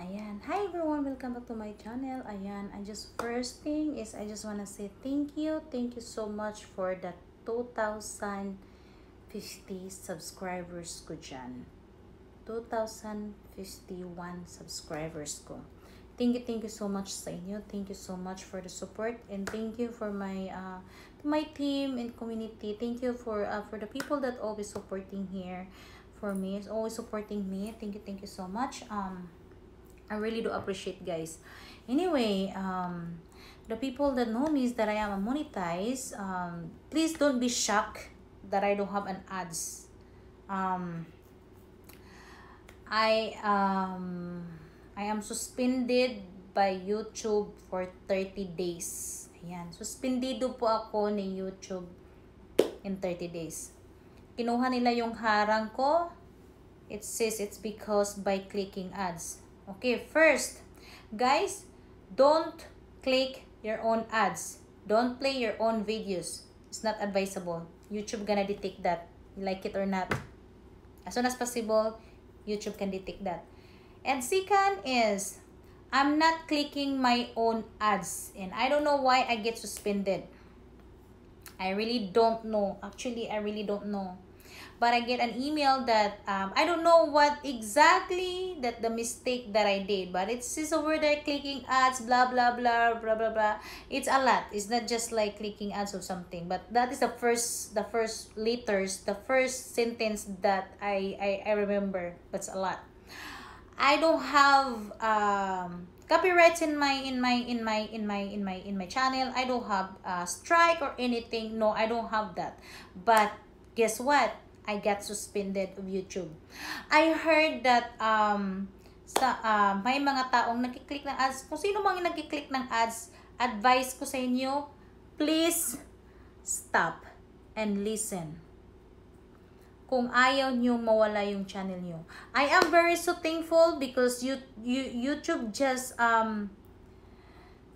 Ayan. Hi everyone, welcome back to my channel. Ayan, first thing is I just wanna say thank you. Thank you so much for the 2,050 subscribers ko dyan. 2,051 subscribers ko. Thank you so much sa inyo. Thank you so much for the support, and thank you for my team and community. Thank you for the people that always supporting here for me. Is always supporting me. Thank you so much. I really do appreciate, guys. Anyway, the people that know me is that I am a monetized. Please don't be shocked that I don't have an ads. I am suspended by YouTube for 30 days. Ayan. Suspendido po ako ni YouTube in 30 days. Kinuha nila yung harang ko. It says it's because by clicking ads. Okay, first, guys, don't click your own ads. Don't play your own videos. It's not advisable. YouTube gonna detect that, like it or not. As soon as possible, YouTube can detect that. And second is, I'm not clicking my own ads, and I don't know why I get suspended. I really don't know. Actually, I really don't know. But I get an email that I don't know what exactly that the mistake that I did, but it says over there clicking ads, blah blah blah blah blah blah. It's a lot. It's not just like clicking ads or something, but that is the first letters, the first sentence that I remember. That's a lot. I don't have copyrights in my channel. I don't have strike or anything. No, I don't have that. But guess what? I got suspended of YouTube. I heard that may mga taong nagki-click ng ads. Kung sino mang nagki-click ng ads, advice ko sa inyo, please stop and listen. Kung ayaw nyo mawala yung channel nyo. I am very so thankful because YouTube just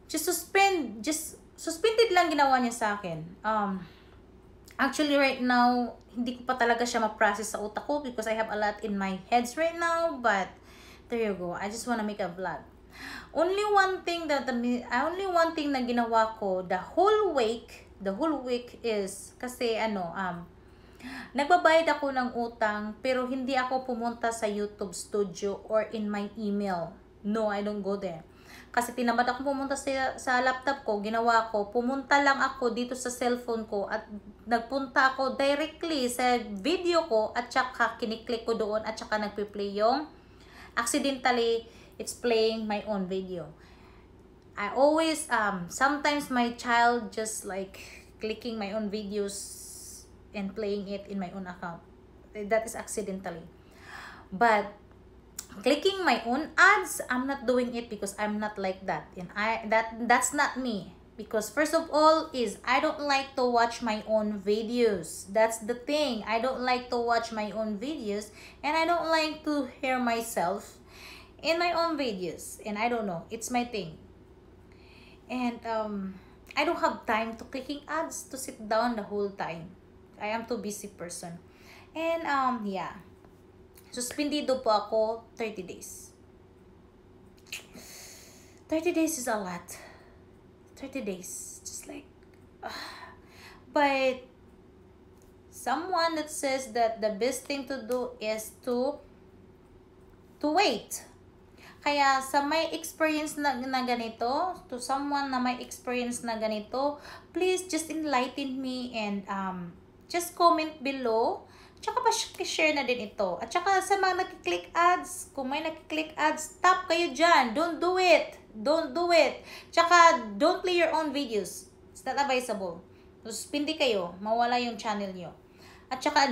suspended lang ginawa niya sa akin. Actually, right now, hindi ko pa talaga siya ma-process sa utak ko because I have a lot in my heads right now. But, there you go. I just wanna make a vlog. Only one thing na ginawa ko the whole week is, kasi nagbabayad ako ng utang, pero hindi ako pumunta sa YouTube studio or in my email. No, I don't go there. Kasi tinamad ako pumunta sa laptop ko, ginawa ko, pumunta lang ako dito sa cellphone ko at nagpunta ako directly sa video ko at saka kiniklik ko doon at saka nagpi-play yung accidentally it's playing my own video. I always, sometimes my child just like clicking my own videos and playing it in my own account. That is accidentally. But clicking my own ads, I'm not doing it because I'm not like that, and that's not me. Because first of all is I don't like to watch my own videos. That's the thing. I don't like to watch my own videos, and I don't like to hear myself in my own videos. And I don't know, it's my thing. And I don't have time to clicking ads to sit down the whole time. I am too busy person. And yeah. Suspendido po ako 30 days. 30 days is a lot. 30 days. Just like... But someone that says that the best thing to do is to wait. Kaya sa may experience na ganito, to someone na may experience na ganito, please just enlighten me and just comment below. Tsaka pa-share na din ito. At tsaka sa mga nakiklik ads, kung may nakiklik ads, stop kayo dyan. Don't do it. Don't do it. Tsaka, don't play your own videos. It's not advisable. Suspindi kayo. Mawala yung channel nyo. At tsaka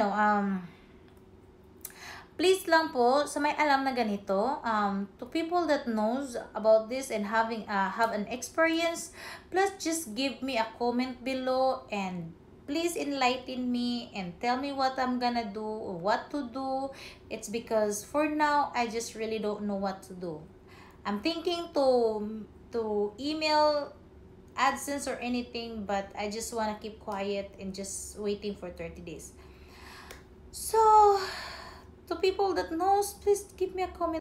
please lang po, sa may alam na ganito, to people that knows about this and have an experience, please just give me a comment below and please enlighten me and tell me what I'm gonna do or what to do. It's because for now, I just really don't know what to do. I'm thinking to email AdSense or anything, but I just wanna keep quiet and just waiting for 30 days. So, to people that knows, please give me a comment.